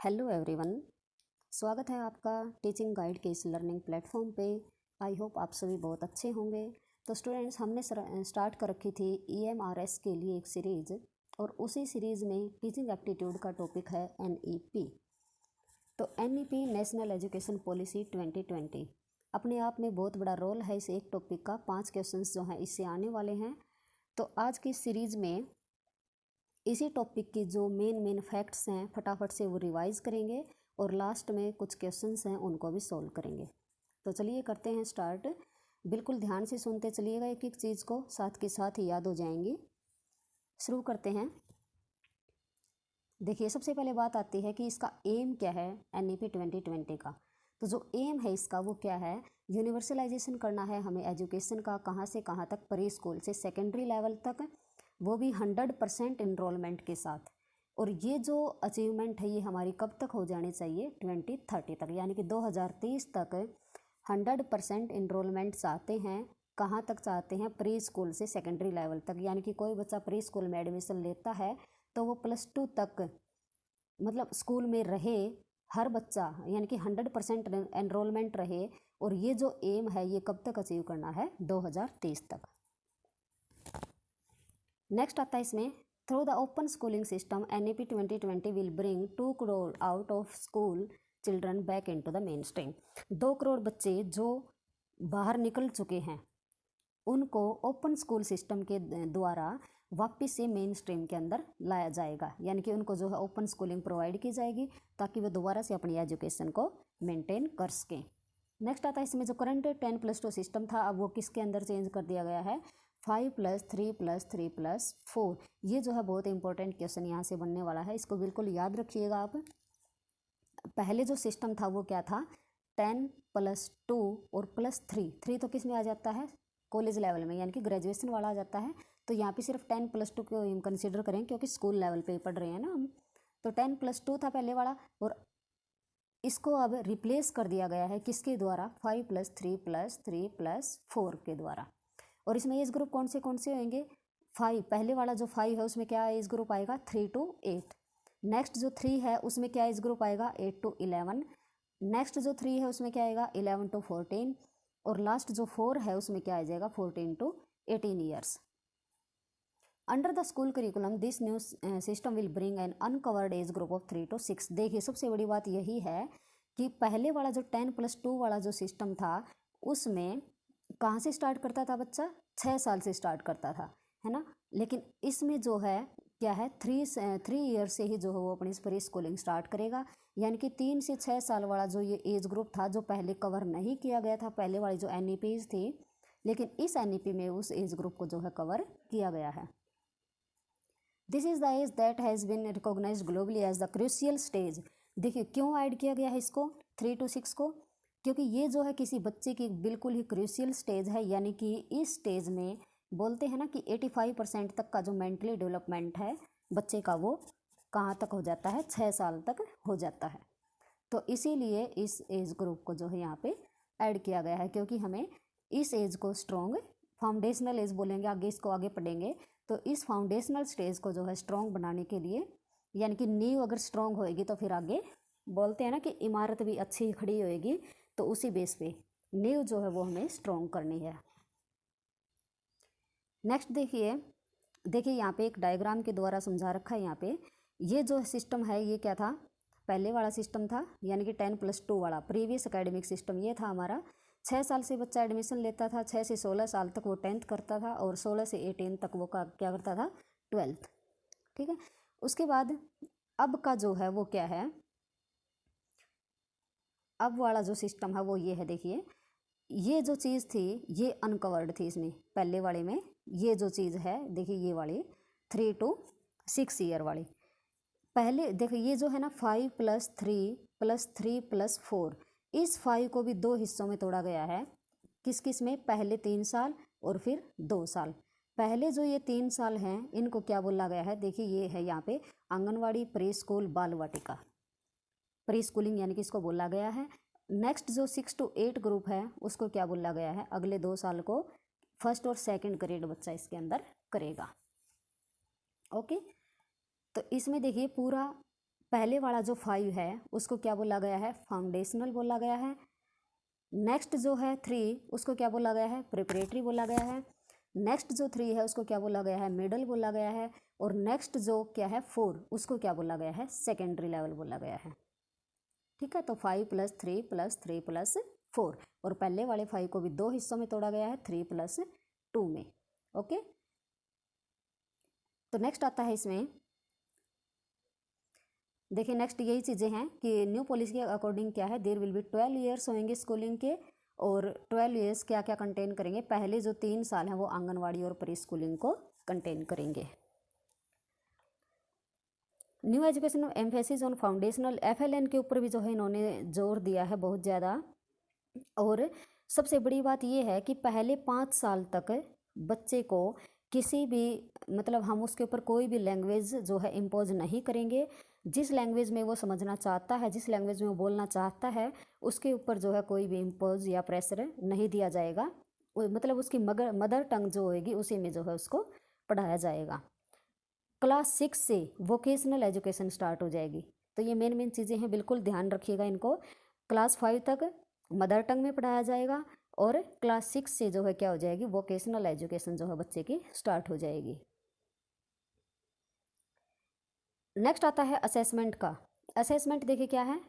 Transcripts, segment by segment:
Hello everyone, स्वागत है आपका टीचिंग गाइड के इस लर्निंग प्लेटफॉर्म पे। आई होप आप सभी बहुत अच्छे होंगे। तो स्टूडेंट्स, हमने स्टार्ट कर रखी थी EMRS के लिए एक सीरीज़, और उसी सीरीज़ में टीचिंग एप्टीट्यूड का टॉपिक है NEP। तो NEP नेशनल एजुकेशन पॉलिसी 2020 अपने आप में बहुत बड़ा रोल है इस एक टॉपिक का। 5 क्वेश्चंस जो हैं इससे आने वाले हैं। तो आज की सीरीज़ में इसी टॉपिक की जो मेन फैक्ट्स हैं फटाफट से वो रिवाइज करेंगे, और लास्ट में कुछ क्वेश्चंस हैं उनको भी सॉल्व करेंगे। तो चलिए करते हैं स्टार्ट। बिल्कुल ध्यान से सुनते चलिएगा, एक एक चीज़ को साथ के साथ ही याद हो जाएंगी। शुरू करते हैं। देखिए, सबसे पहले बात आती है कि इसका एम क्या है NEP 2020 का। तो जो एम है इसका वो क्या है, यूनिवर्सलाइजेशन करना है हमें एजुकेशन का। कहाँ से कहाँ तक, प्री स्कूल से सेकेंडरी लेवल तक, वो भी 100% इनरोलमेंट के साथ। और ये जो अचीवमेंट है ये हमारी कब तक हो जानी चाहिए, 2030 तक, यानी कि 2030 तक 100% इनरोलमेंट चाहते हैं। कहाँ तक चाहते हैं, प्री स्कूल से सेकेंडरी लेवल तक। यानी कि कोई बच्चा प्री स्कूल में एडमिशन लेता है तो वो +2 तक मतलब स्कूल में रहे हर बच्चा, यानी कि 100% एनरोलमेंट रहे। और ये जो एम है ये कब तक अचीव करना है, 2030 तक। नेक्स्ट आता है इसमें, through the open schooling system NEP 2020 will bring 2 crore out of school children back into the main stream. 2 crore बच्चे जो बाहर निकल चुके हैं उनको ओपन स्कूल सिस्टम के द्वारा वापस से मेन स्ट्रीम के अंदर लाया जाएगा। यानी कि उनको जो है ओपन स्कूलिंग प्रोवाइड की जाएगी ताकि वो दोबारा से अपनी एजुकेशन को मेंटेन कर सकें। नेक्स्ट आता है इसमें, जो करंट 10+2 सिस्टम था अब वो किसके अंदर चेंज कर दिया गया है, 5+3+3+4। ये जो है बहुत इंपॉर्टेंट क्वेश्चन यहाँ से बनने वाला है, इसको बिल्कुल याद रखिएगा आप। पहले जो सिस्टम था वो क्या था, 10+2 और +3 तो किस में आ जाता है, कॉलेज लेवल में, यानी कि ग्रेजुएशन वाला आ जाता है। तो यहाँ पे सिर्फ 10+2 को हम कंसिडर करें क्योंकि स्कूल लेवल पे पढ़ रहे हैं ना हम। तो 10+2 था पहले वाला, और इसको अब रिप्लेस कर दिया गया है किसके द्वारा, 5+3+3+4 के द्वारा। और इसमें एज ग्रुप कौन से होंगे, 5, पहले वाला जो 5 है उसमें क्या एज ग्रुप आएगा, 3 to 8। नेक्स्ट जो 3 है उसमें क्या एज ग्रुप आएगा, 8 to 11। नेक्स्ट जो 3 है उसमें क्या आएगा, 11 to 14। और लास्ट जो 4 है उसमें क्या आ जाएगा, 14 to 18 years. Under the school curriculum this new system will bring an uncovered age group of 3 to 6। देखिए, सबसे बड़ी बात यही है कि पहले वाला जो 10+2 वाला जो सिस्टम था उसमें कहाँ से स्टार्ट करता था बच्चा, 6 साल से स्टार्ट करता था, है ना। लेकिन इसमें जो है क्या है, 3 ईयर से ही जो है वो अपनी प्री स्कूलिंग स्टार्ट करेगा। यानी कि 3 से 6 साल वाला जो ये एज ग्रुप था जो पहले कवर नहीं किया गया था, पहले वाली जो NEPs थी, लेकिन इस NEP में उस एज ग्रुप को जो है कवर किया गया है। This is the age that has been recognized globally as the crucial stage. देखिए क्यों ऐड किया गया है इसको, 3 to 6 को, क्योंकि ये जो है किसी बच्चे की बिल्कुल ही क्रूशियल स्टेज है। यानी कि इस स्टेज में बोलते हैं ना कि 85% तक का जो मेंटली डेवलपमेंट है बच्चे का वो कहाँ तक हो जाता है, 6 साल तक हो जाता है। तो इसीलिए इस एज ग्रुप को जो है यहाँ पे ऐड किया गया है, क्योंकि हमें इस एज को स्ट्रॉन्ग फाउंडेशनल एज बोलेंगे, आगे इसको आगे पढ़ेंगे। तो इस फाउंडेशनल स्टेज को जो है स्ट्रॉन्ग बनाने के लिए, यानी कि नींव अगर स्ट्रॉन्ग होएगी तो फिर आगे बोलते हैं ना कि इमारत भी अच्छी खड़ी होएगी। तो उसी बेस पे नींव जो है वो हमें स्ट्रॉन्ग करनी है। नेक्स्ट देखिए यहाँ पे एक डायग्राम के द्वारा समझा रखा है। यहाँ पे ये जो सिस्टम है ये क्या था, पहले वाला सिस्टम था, यानी कि 10+2 वाला प्रीवियस एकेडमिक सिस्टम ये था हमारा। 6 साल से बच्चा एडमिशन लेता था, 6 से 16 साल तक वो 10th करता था, और 16 से 18 तक वो क्या करता था, 12th। ठीक है। उसके बाद अब का जो है वो क्या है, अब वाला जो सिस्टम है वो ये है। देखिए ये जो चीज़ थी ये अनकवर्ड थी इसमें, पहले वाले में ये जो चीज़ है, देखिए ये वाली 3 to 6 ईयर वाली। पहले देखिए ये जो है ना 5+3+3+4, इस 5 को भी 2 हिस्सों में तोड़ा गया है। किस किस में, पहले 3 साल और फिर 2 साल। पहले जो ये 3 साल हैं इनको क्या बोला गया है, देखिए ये है यहाँ पे आंगनवाड़ी, प्री स्कूल, बाल वाटिका, प्री स्कूलिंग यानी कि इसको बोला गया है। नेक्स्ट जो 6 to 8 ग्रुप है उसको क्या बोला गया है, अगले 2 साल को फर्स्ट और सेकंड ग्रेड बच्चा इसके अंदर करेगा। ओके। तो इसमें देखिए पूरा पहले वाला जो 5 है उसको क्या बोला गया है, फाउंडेशनल बोला गया है। नेक्स्ट जो है 3 उसको क्या बोला गया है, प्रिपरेटरी बोला गया है। नेक्स्ट जो 3 है उसको क्या बोला गया है, मिडल बोला गया है। और नेक्स्ट जो क्या है 4 उसको क्या बोला गया है, सेकेंडरी लेवल बोला गया है। ठीक है, तो 5 + 3 + 3 + 4, और पहले वाले 5 को भी 2 हिस्सों में तोड़ा गया है, 3 + 2 में। ओके, तो नेक्स्ट आता है इसमें, देखिए नेक्स्ट यही चीज़ें हैं कि न्यू पॉलिसी के अकॉर्डिंग क्या है, देयर विल बी 12 ईयर्स होंगे स्कूलिंग के, और 12 ईयर्स क्या क्या कंटेन करेंगे, पहले जो 3 साल हैं वो आंगनवाड़ी और प्री स्कूलिंग को कंटेन करेंगे। New education emphasis on foundational, FLN के ऊपर भी जो है इन्होंने जोर दिया है बहुत ज़्यादा। और सबसे बड़ी बात ये है कि पहले 5 साल तक बच्चे को किसी भी मतलब हम उसके ऊपर कोई भी लैंग्वेज जो है इम्पोज नहीं करेंगे। जिस लैंग्वेज में वो समझना चाहता है, जिस लैंग्वेज में वो बोलना चाहता है, उसके ऊपर जो है कोई भी इम्पोज या प्रेशर नहीं दिया जाएगा। मतलब उसकी मदर टंग जो होएगी उसी में जो है उसको पढ़ाया जाएगा। क्लास 6 से वोकेशनल एजुकेशन स्टार्ट हो जाएगी। तो ये मेन चीज़ें हैं, बिल्कुल ध्यान रखिएगा इनको। क्लास 5 तक मदर टंग में पढ़ाया जाएगा, और क्लास 6 से जो है क्या हो जाएगी, वोकेशनल एजुकेशन जो है बच्चे की स्टार्ट हो जाएगी। नेक्स्ट आता है असेसमेंट का। असेसमेंट देखिए क्या है,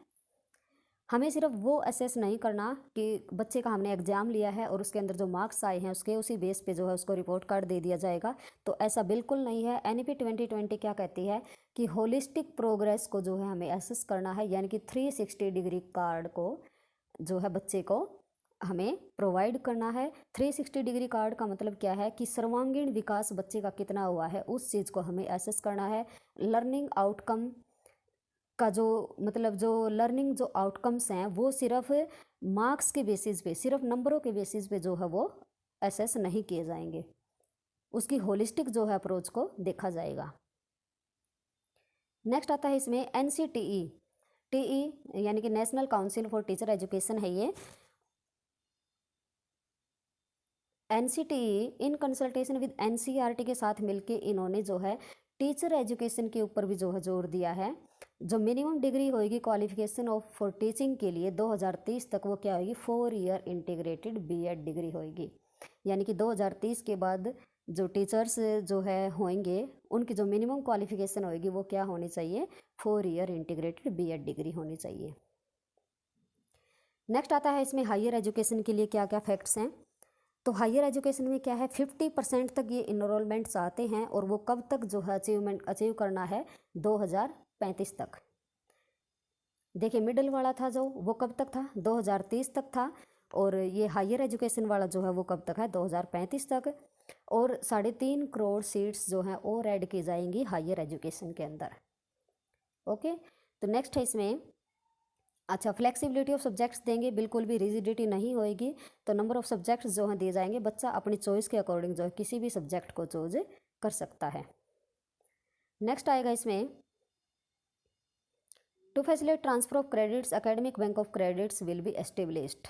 हमें सिर्फ वो असेस नहीं करना कि बच्चे का हमने एग्ज़ाम लिया है और उसके अंदर जो मार्क्स आए हैं उसके उसी बेस पे जो है उसको रिपोर्ट कार्ड दे दिया जाएगा, तो ऐसा बिल्कुल नहीं है। NEP 2020 क्या कहती है कि होलिस्टिक प्रोग्रेस को जो है हमें असेस करना है, यानी कि 360 डिग्री कार्ड को जो है बच्चे को हमें प्रोवाइड करना है। 360 डिग्री कार्ड का मतलब क्या है कि सर्वांगीण विकास बच्चे का कितना हुआ है उस चीज़ को हमें असेस करना है। लर्निंग आउटकम का जो मतलब जो लर्निंग जो आउटकम्स हैं वो सिर्फ मार्क्स के बेसिस पे, सिर्फ नंबरों के बेसिस पे जो है वो असेस नहीं किए जाएंगे, उसकी होलिस्टिक जो है अप्रोच को देखा जाएगा। नेक्स्ट आता है इसमें NCTE, TE यानी कि national council for teacher education है ये। NCTE in consultation with NCERT के साथ मिलके इन्होंने जो है टीचर एजुकेशन के ऊपर भी जो है जोर दिया है। जो मिनिमम डिग्री होगी क्वालिफिकेशन ऑफ फॉर टीचिंग के लिए 2030 तक वो क्या होगी, 4 ईयर इंटीग्रेटेड B.Ed डिग्री होगी। यानी कि 2030 के बाद जो टीचर्स जो है होंगे उनकी जो मिनिमम क्वालिफिकेशन होगी वो क्या होनी चाहिए, 4 ईयर इंटीग्रेटेड B.Ed डिग्री होनी चाहिए। नेक्स्ट आता है इसमें हायर एजुकेशन के लिए क्या क्या फैक्ट्स हैं। तो हायर एजुकेशन में क्या है, 50% तक ये इनरोलमेंट्स आते हैं, और वो कब तक जो है अचीव करना है, 2035 तक। देखिए मिडिल वाला था जो वो कब तक था, 2030 तक था, और ये हायर एजुकेशन वाला जो है वो कब तक है, 2035 तक। और 3.5 करोड़ सीट्स जो हैं और ऐड की जाएंगी हायर एजुकेशन के अंदर। ओके, तो नेक्स्ट है इसमें, अच्छा फ्लेक्सिबिलिटी ऑफ सब्जेक्ट्स देंगे, बिल्कुल भी रिजिडिटी नहीं होएगी। तो नंबर ऑफ सब्जेक्ट्स जो हैं दिए जाएंगे, बच्चा अपनी चॉइस के अकॉर्डिंग जो है किसी भी सब्जेक्ट को चूज कर सकता है। नेक्स्ट आएगा इसमें, to facilitate transfer of credits academic bank of credits will be established.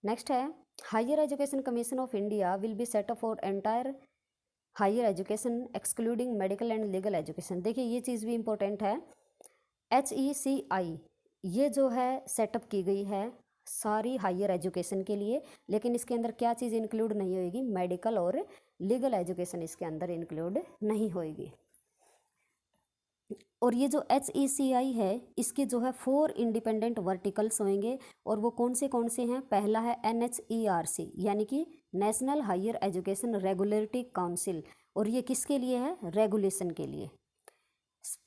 Next है, higher education commission of India will be set up for entire higher education excluding medical and legal education. देखिए ये चीज़ भी important है, HECI ये जो है setup की गई है सारी हायर एजुकेशन के लिए, लेकिन इसके अंदर क्या चीज़ इंक्लूड नहीं होएगी, मेडिकल और लीगल एजुकेशन इसके अंदर इंक्लूड नहीं होएगी। और ये जो HECI है इसके जो है 4 इंडिपेंडेंट वर्टिकल्स होंगे, और वो कौन से हैं, पहला है NHERC यानी कि National Higher Education Regulatory Council, और ये किसके लिए है, रेगुलेशन के लिए।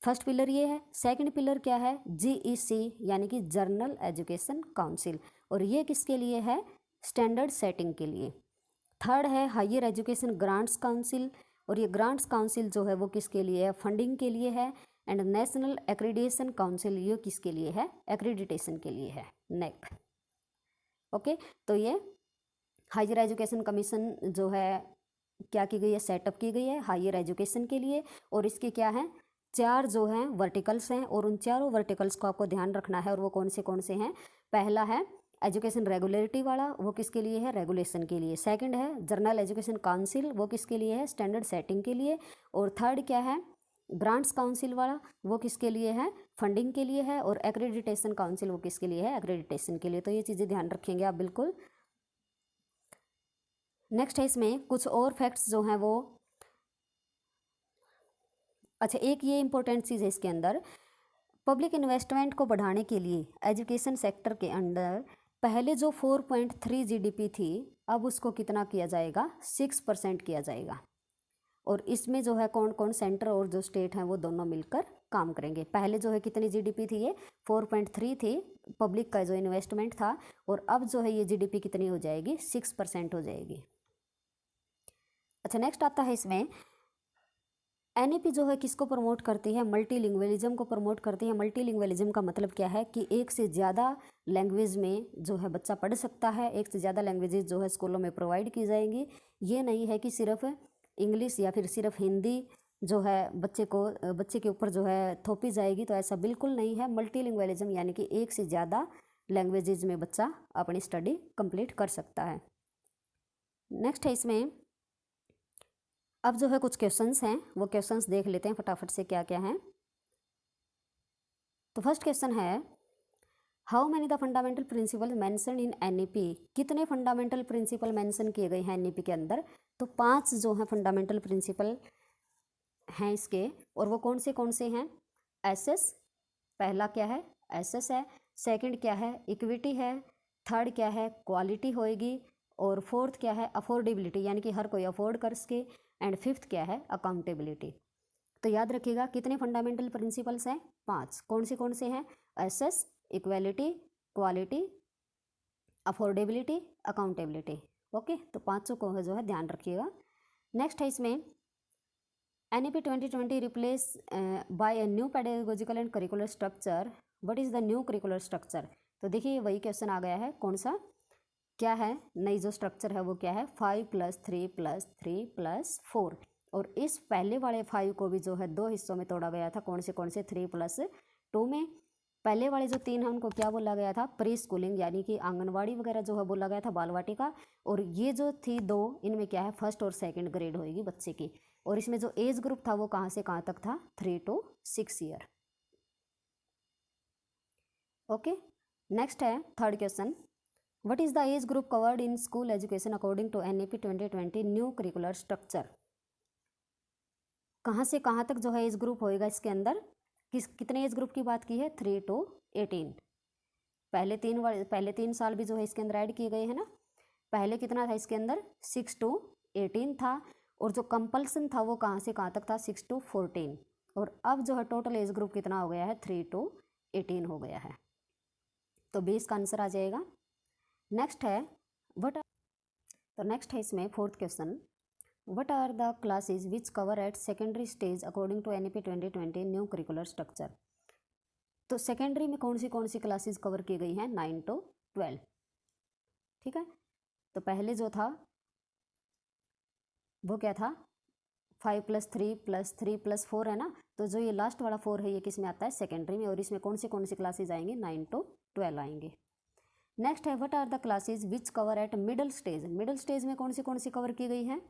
फर्स्ट पिलर ये है। सेकंड पिलर क्या है, GEC यानी कि जर्नल एजुकेशन काउंसिल, और ये किसके लिए है, स्टैंडर्ड सेटिंग के लिए। थर्ड है हायर एजुकेशन ग्रांट्स काउंसिल, और ये ग्रांट्स काउंसिल जो है वो किसके लिए है, फंडिंग के लिए है। एंड नेशनल एक्रीडिटेशन काउंसिल ये किसके लिए है, एक्रीडिटेशन के लिए है, नेक। ओके, तो ये हायर एजुकेशन कमीशन जो है क्या की गई है, सेटअप की गई है हायर एजुकेशन के लिए, और इसके क्या है, 4 जो हैं वर्टिकल्स हैं, और उन चारों वर्टिकल्स को आपको ध्यान रखना है, और वो कौन से हैं। पहला है एजुकेशन रेगुलेटरी वाला, वो किसके लिए है, रेगुलेशन के लिए। सेकंड है जर्नल एजुकेशन काउंसिल, वो किसके लिए है, स्टैंडर्ड सेटिंग के लिए। और थर्ड क्या है, ग्रांट्स काउंसिल वाला वो किसके लिए है, फंडिंग के लिए है, और एक्रेडिटेशन काउंसिल वो किसके लिए है, एक्रेडिटेशन के लिए। तो ये चीज़ें ध्यान रखेंगे आप बिल्कुल। नेक्स्ट है इसमें कुछ और फैक्ट्स जो हैं वो, अच्छा एक ये इंपॉर्टेंट चीज़ है इसके अंदर, पब्लिक इन्वेस्टमेंट को बढ़ाने के लिए एजुकेशन सेक्टर के अंदर पहले जो 4.3 जीडीपी थी, अब उसको कितना किया जाएगा, 6% किया जाएगा। और इसमें जो है कौन कौन, सेंटर और जो स्टेट हैं वो दोनों मिलकर काम करेंगे। पहले जो है कितनी जीडीपी थी, ये 4.3 थी पब्लिक का जो इन्वेस्टमेंट था, और अब जो है ये जीडीपी कितनी हो जाएगी, 6% हो जाएगी। अच्छा नेक्स्ट आता है इसमें, एनईपी जो है किसको प्रमोट करती है, मल्टीलिंगुअलिज्म को प्रमोट करती है। मल्टीलिंगुअलिज्म का मतलब क्या है कि एक से ज़्यादा लैंग्वेज में जो है बच्चा पढ़ सकता है, एक से ज़्यादा लैंग्वेजेस जो है स्कूलों में प्रोवाइड की जाएंगी। ये नहीं है कि सिर्फ इंग्लिश या फिर सिर्फ हिंदी जो है बच्चे के ऊपर जो है थोपी जाएगी, तो ऐसा बिल्कुल नहीं है। मल्टीलिंगुअलिज्म यानी कि एक से ज़्यादा लैंग्वेजेज में बच्चा अपनी स्टडी कंप्लीट कर सकता है। नेक्स्ट है इसमें, अब जो है कुछ क्वेश्चंस हैं, वो क्वेश्चंस देख लेते हैं फटाफट से क्या क्या हैं। तो फर्स्ट क्वेश्चन है, how many the fundamental principle mention in NEP, कितने फंडामेंटल प्रिंसिपल मेंशन किए गए हैं एनईपी के अंदर। तो 5 जो हैं फंडामेंटल प्रिंसिपल हैं इसके, और वो कौन से हैं, एसएस, पहला क्या है, एसएस है, सेकंड क्या है, इक्विटी है, थर्ड क्या है, क्वालिटी होएगी, और फोर्थ क्या है, अफोर्डेबिलिटी यानी कि हर कोई अफोर्ड कर सके, एंड फिफ्थ क्या है, अकाउंटेबिलिटी। तो याद रखिएगा कितने फंडामेंटल प्रिंसिपल्स हैं, 5। कौन से हैं, SS, equality, quality, affordability, accountability. Okay, तो 5 को जो है ध्यान रखिएगा। नेक्स्ट है इसमें, NEP 2020 replace by a new pedagogical and curricular structure, what is the new curricular structure. तो देखिए वही क्वेश्चन आ गया है, कौन सा, क्या है नई जो स्ट्रक्चर है वो क्या है, 5+3+3+4। और इस पहले वाले 5 को भी जो है 2 हिस्सों में तोड़ा गया था, कौन से 3+2 में। पहले वाले जो 3 हैं उनको क्या बोला गया था, प्री स्कूलिंग यानी कि आंगनवाड़ी वगैरह जो है बोला गया था, बाल वाटिका। और ये जो थी 2, इनमें क्या है, फर्स्ट और सेकंड ग्रेड होएगी बच्चे की। और इसमें जो एज ग्रुप था वो कहाँ से कहाँ तक था, 3 to 6 ईयर। ओके, नेक्स्ट है third question, what is the age group covered in school education according to NEP 2020 new curricular structure. कहाँ से कहाँ तक जो है एज ग्रुप होएगा इसके अंदर, कितने एज ग्रुप की बात की है, 3 to 18। पहले 3 साल भी जो है इसके अंदर ऐड किए गए हैं ना। पहले कितना था इसके अंदर, 6 to 18 था, और जो कंपल्सन था वो कहाँ से कहाँ तक था, 6 to 14। और अब जो है टोटल एज ग्रुप कितना हो गया है, 3 to 18 हो गया है। तो 20 का आंसर आ जाएगा। नेक्स्ट है तो नेक्स्ट है इसमें fourth question, what are the classes which cover at secondary stage according to NEP 2020 new curricular structure. तो सेकेंडरी में कौन सी क्लासेस कवर की गई हैं, 9 to 12। ठीक है, तो पहले जो था वो क्या था, 5+3+3+4 है ना। तो जो ये लास्ट वाला 4 है ये किस में आता है, सेकेंडरी में। और इसमें कौन सी क्लासेज आएंगी, 9 to 12 आएंगे। नेक्स्ट है, what are the classes which cover at middle stage. Middle stage में कौन सी कवर की गई हैं।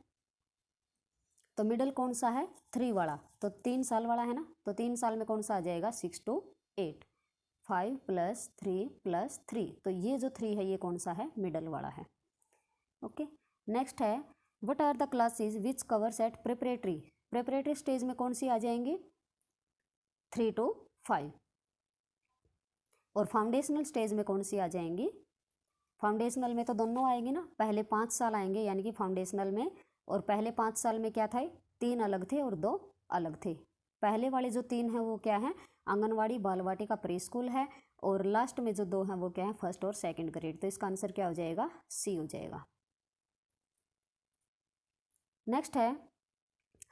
तो मिडिल कौन सा है, 3 वाला, तो 3 साल वाला है ना। तो 3 साल में कौन सा आ जाएगा, 6 to 8, 5+3+3। तो ये जो 3 है ये कौन सा है, मिडल वाला है। ओके, नेक्स्ट है, what are the classes which covers at preparatory. Preparatory stage में कौन सी आ जाएंगी, 3 to 5। और फाउंडेशनल स्टेज में कौन सी आ जाएंगी, फाउंडेशनल में तो दोनों आएंगे ना, पहले 5 साल आएंगे यानी कि फाउंडेशनल में। और पहले 5 साल में क्या था, 3 अलग थे और 2 अलग थे। पहले वाले जो 3 हैं वो क्या है, आंगनवाड़ी, बालवाटिका, प्री स्कूल है। और लास्ट में जो 2 हैं वो क्या है, फर्स्ट और सेकंड ग्रेड। तो इसका आंसर क्या हो जाएगा, सी हो जाएगा। नेक्स्ट है,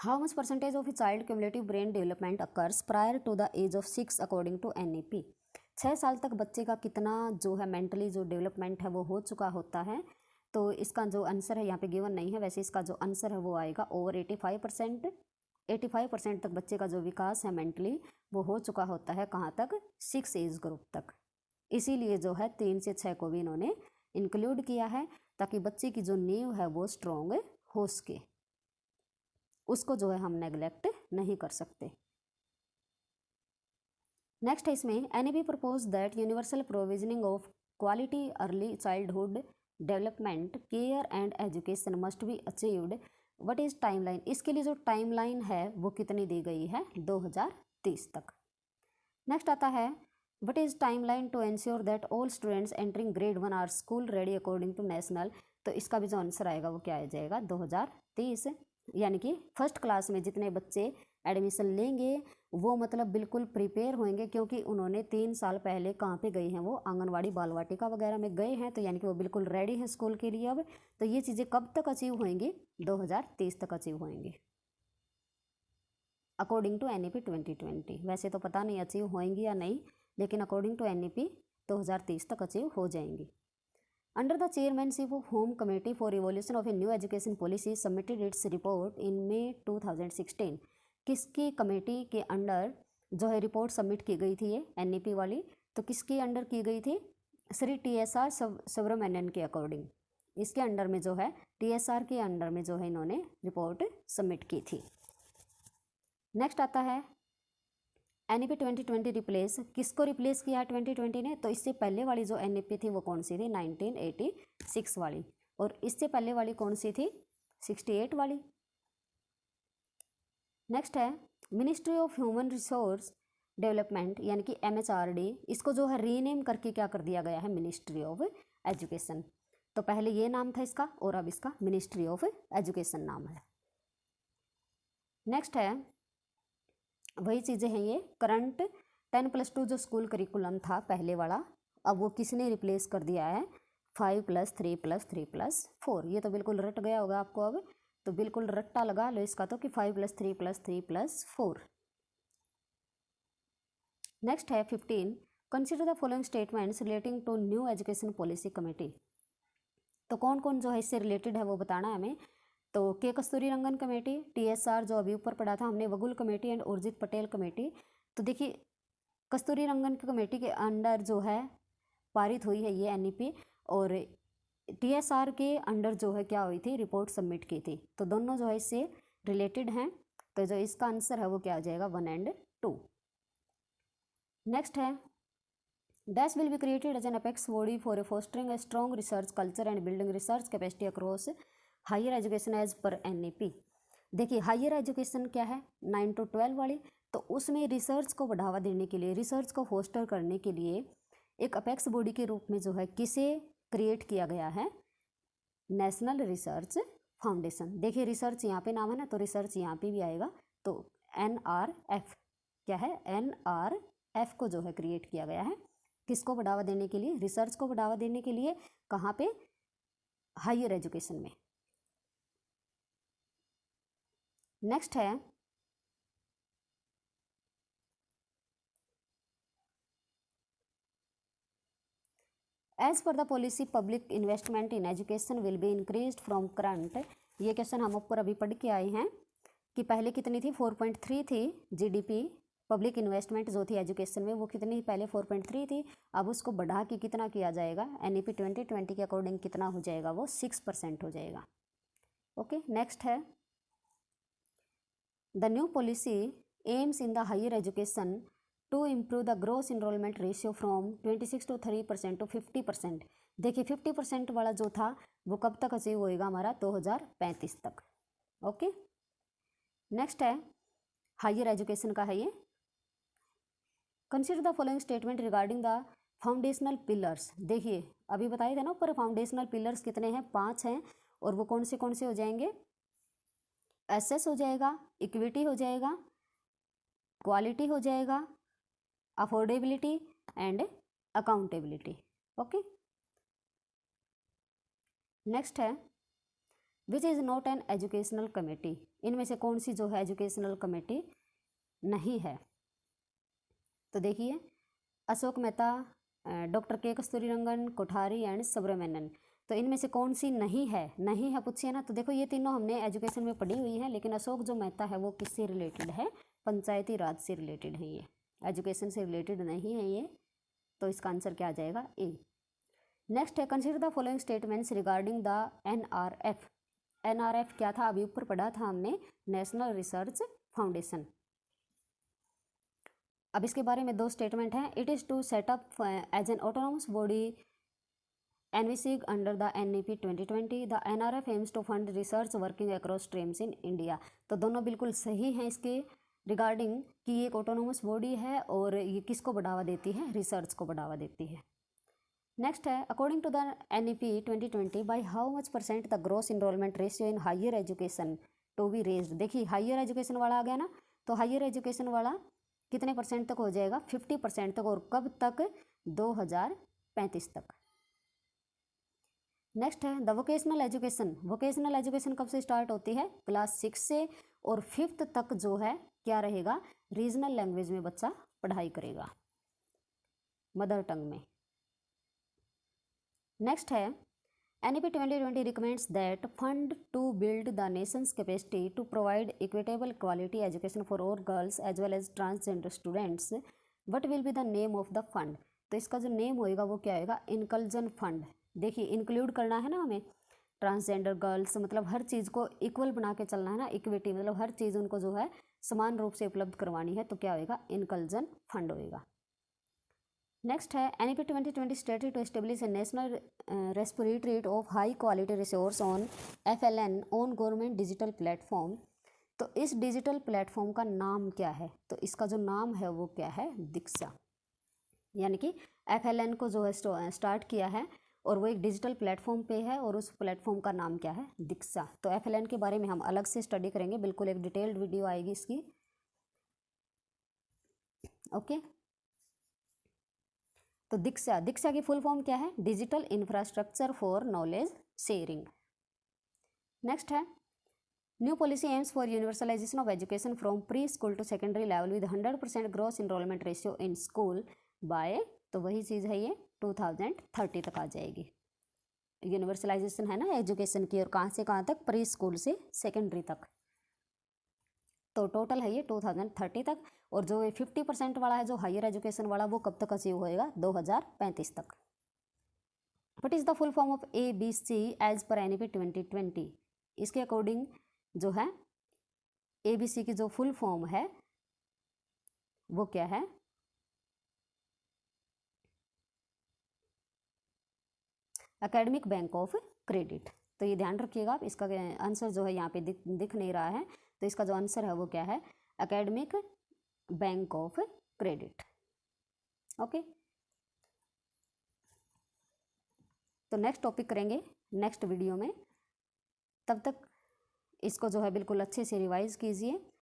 how much percentage of a child cumulative brain development occurs prior to the age of 6 according to NEP. 6 साल तक बच्चे का कितना जो है मेंटली जो डेवलपमेंट है वो हो चुका होता है। तो इसका जो आंसर है यहाँ पे गिवन नहीं है, वैसे इसका जो आंसर है वो आएगा ओवर 85%। 85% तक बच्चे का जो विकास है मेंटली वो हो चुका होता है, कहाँ तक, 6 एज ग्रुप तक। इसीलिए जो है 3 से 6 को भी इन्होंने इंक्लूड किया है, ताकि बच्चे की जो नींव है वो स्ट्रॉन्ग हो सके, उसको जो है हम नेगलेक्ट नहीं कर सकते। नेक्स्ट है इसमें NEP propose that universal provisioning of quality early childhood development care and education must be achieved. What is timeline? इसके लिए जो टाइमलाइन है वो कितनी दी गई है? 2030 तक। नेक्स्ट आता है what is timeline to ensure that all students entering grade 1 are school ready according to national. तो इसका भी जो आंसर आएगा वो क्या आ जाएगा? 2030। यानी कि फर्स्ट क्लास में जितने बच्चे एडमिशन लेंगे वो मतलब बिल्कुल प्रिपेयर होंगे, क्योंकि उन्होंने 3 साल पहले कहाँ पे गए हैं? वो आंगनवाड़ी बाल वाटिका वगैरह में गए हैं, तो यानी कि वो बिल्कुल रेडी हैं स्कूल के लिए अब। तो ये चीज़ें कब तक अचीव होंगी? 2030 तक अचीव होंगी अकॉर्डिंग टू एनईपी 2020। वैसे तो पता नहीं अचीव होंगी या नहीं, लेकिन अकॉर्डिंग टू एनईपी 2030 तक अचीव हो जाएंगी। Under the chairmanship of home committee for evolution of a new education policy submitted its report in May 2016। किसकी कमेटी के अंडर जो है रिपोर्ट सबमिट की गई थी ये एनईपी वाली? तो किसके अंडर की गई थी? श्री TSR सुब्रमण्यन के अकॉर्डिंग। इसके अंडर में जो है TSR के अंडर में जो है इन्होंने रिपोर्ट सबमिट की थी। नेक्स्ट आता है एनईपी 2020 रिप्लेस। किसको रिप्लेस किया है 2020 ने? तो इससे पहले वाली जो एनईपी थी वो कौन सी थी? 1986 वाली। और इससे पहले वाली कौन सी थी? 68 वाली। नेक्स्ट है ministry of human resource development यानी कि MHRD। इसको जो है रीनेम करके क्या कर दिया गया है? Ministry of education. तो पहले ये नाम था इसका और अब इसका मिनिस्ट्री ऑफ एजुकेशन नाम है। नेक्स्ट है वही चीज़ें हैं ये करंट 10+2 जो स्कूल करिकुलम था पहले वाला, अब वो किसने रिप्लेस कर दिया है? 5+3+3+4। ये तो बिल्कुल रट गया होगा आपको अब, तो बिल्कुल रट्टा लगा लो इसका तो कि 5+3+3+4। नेक्स्ट है 15 consider the following statements relating to new education policy committee. तो कौन कौन जो है इससे रिलेटेड है वो बताना है हमें। तो के कस्तूरीरंगन कमेटी, TSR जो अभी ऊपर पढ़ा था हमने, वगुल committee and Urjit Patel committee. तो देखिए कस्तूरीरंगन कमेटी के अंडर जो है पारित हुई है ये एनईपी, और TSR के अंडर जो है क्या हुई थी? रिपोर्ट सबमिट की थी। तो दोनों जो है इससे रिलेटेड हैं, तो जो इसका आंसर है वो क्या आ जाएगा? 1 और 2। नेक्स्ट है dash will be created as an apex body for fostering a strong research culture and building research capacity across higher education as per NEP. देखिए हायर एजुकेशन क्या है? 9 to 12 वाली। तो उसमें रिसर्च को बढ़ावा देने के लिए, रिसर्च को फोस्टर करने के लिए एक अपेक्स बॉडी के रूप में जो है किसे क्रिएट किया गया है? National research foundation. देखिए रिसर्च यहाँ पे नाम है ना, तो रिसर्च यहाँ पे भी आएगा। तो NRF क्या है? NRF को जो है क्रिएट किया गया है किसको बढ़ावा देने के लिए? रिसर्च को बढ़ावा देने के लिए। कहाँ पे? हायर एजुकेशन में। नेक्स्ट है as per the policy public investment in education will be increased from current. ये क्वेश्चन हम ऊपर अभी पढ़ के आए हैं कि पहले कितनी थी? 4.3 थी GDP पब्लिक इन्वेस्टमेंट जो थी एजुकेशन में, वो कितनी? पहले 4.3 थी। अब उसको बढ़ा के कितना किया जाएगा? एनईपी 2020 के अकॉर्डिंग कितना हो जाएगा? वो 6% हो जाएगा। ओके नेक्स्ट है the new policy aims in the higher education to improve the gross enrolment ratio from 26 to 3% to 50%। देखिए 50% वाला जो था वो कब तक अचीव होएगा हमारा? 2035 तक। ओके नेक्स्ट है हायर एजुकेशन का है ये। Consider the following statement regarding the foundational pillars. देखिए अभी बताए थे ना ऊपर फाउंडेशनल पिलर्स कितने हैं? 5 हैं। और वो कौन से हो जाएंगे? एसेस हो जाएगा, इक्विटी हो जाएगा, क्वालिटी हो जाएगा, affordability and accountability. Okay next है which is not an educational committee. इनमें से कौन सी जो है एजुकेशनल कमेटी नहीं है? तो देखिए अशोक मेहता, डॉक्टर के कस्तूरीरंगन, कोठारी एंड सुब्रमण्यन। तो इनमें से कौन सी नहीं है? नहीं है पूछिए ना। तो देखो ये तीनों हमने एजुकेशन में पढ़ी हुई है, लेकिन अशोक जो मेहता है वो किससे रिलेटेड है? पंचायती राज से रिलेटेड है, ये एजुकेशन से रिलेटेड नहीं है ये। तो इसका आंसर क्या आ जाएगा? ए। नेक्स्ट है consider the following statements regarding the NRF। NRF क्या था? अभी ऊपर पढ़ा था हमने, नेशनल रिसर्च फाउंडेशन। अब इसके बारे में दो स्टेटमेंट हैं। It is to setup as an autonomous body envisaged under the NEP 2020। The NRF aims to fund research working across streams in India. तो दोनों बिल्कुल सही हैं इसके रिगार्डिंग कि ये एक ऑटोनोमस बॉडी है और ये किसको बढ़ावा देती है, रिसर्च को बढ़ावा देती है। नेक्स्ट है according to the NEP 2020 by how much % the gross enrolment ratio in higher education to be raised. देखिए हायर एजुकेशन वाला आ गया ना, तो हायर एजुकेशन वाला कितने % तक हो जाएगा, 50% तक। और कब तक, 2035 तक। नेक्स्ट है the vocational education. Vocational education कब से स्टार्ट होती है, क्लास 6 से, और 5th तक जो है क्या रहेगा, रीजनल लैंग्वेज में बच्चा पढ़ाई करेगा, मदर टंग में। नेक्स्ट है NEP 2020 recommends that fund to build the nation's capacity to provide equitable quality education for all girls as well as transgender students. What will be the name of the fund. तो इसका जो name होएगा वो क्या होएगा, inclusion fund. देखिए include करना है ना हमें ट्रांसजेंडर गर्ल्स, मतलब हर चीज़ को इक्वल बना के चलना है ना, इक्विटी मतलब हर चीज़ उनको जो है समान रूप से उपलब्ध करवानी है, तो क्या होएगा, इनकल्जन फंड होएगा। नेक्स्ट है NEP 2020 stated to establish a national repository of high quality resource on FLN on government digital platform. तो इस डिजिटल प्लेटफॉर्म का नाम क्या है, तो इसका जो नाम है वो क्या है, दीक्षा। यानी कि FLN को जो है स्टार्ट किया है और वो एक डिजिटल प्लेटफॉर्म पे है और उस प्लेटफॉर्म का नाम क्या है, दीक्षा। तो FLN के बारे में हम अलग से स्टडी करेंगे, बिल्कुल एक डिटेल्ड वीडियो आएगी इसकी। ओके तो दीक्षा, दीक्षा की फुल फॉर्म क्या है, digital infrastructure for knowledge sharing. Next है new policy aims for universalization of education from pre school to secondary level with 100% gross enrolment ratio in school by, तो वही चीज़ है ये 2030 तक आ जाएगी। यूनिवर्सलाइजेशन है ना एजुकेशन की, और कहाँ से कहाँ तक, प्री स्कूल से सेकेंडरी तक। तो टोटल है ये 2030 तक। और जो 50% वाला है जो हायर एजुकेशन वाला, वो कब तक अचीव होएगा, 2035 तक। What is the full form of ABC as per NEP 2020। इसके अकॉर्डिंग जो है ABC की जो फुल फॉर्म है वो क्या है, एकेडमिक बैंक ऑफ क्रेडिट। तो ये ध्यान रखिएगा आप, इसका आंसर जो है यहाँ पे दिख नहीं रहा है, तो इसका जो आंसर है वो क्या है, academic bank of credit. Okay तो नेक्स्ट टॉपिक करेंगे नेक्स्ट वीडियो में। तब तक इसको जो है बिल्कुल अच्छे से रिवाइज कीजिए।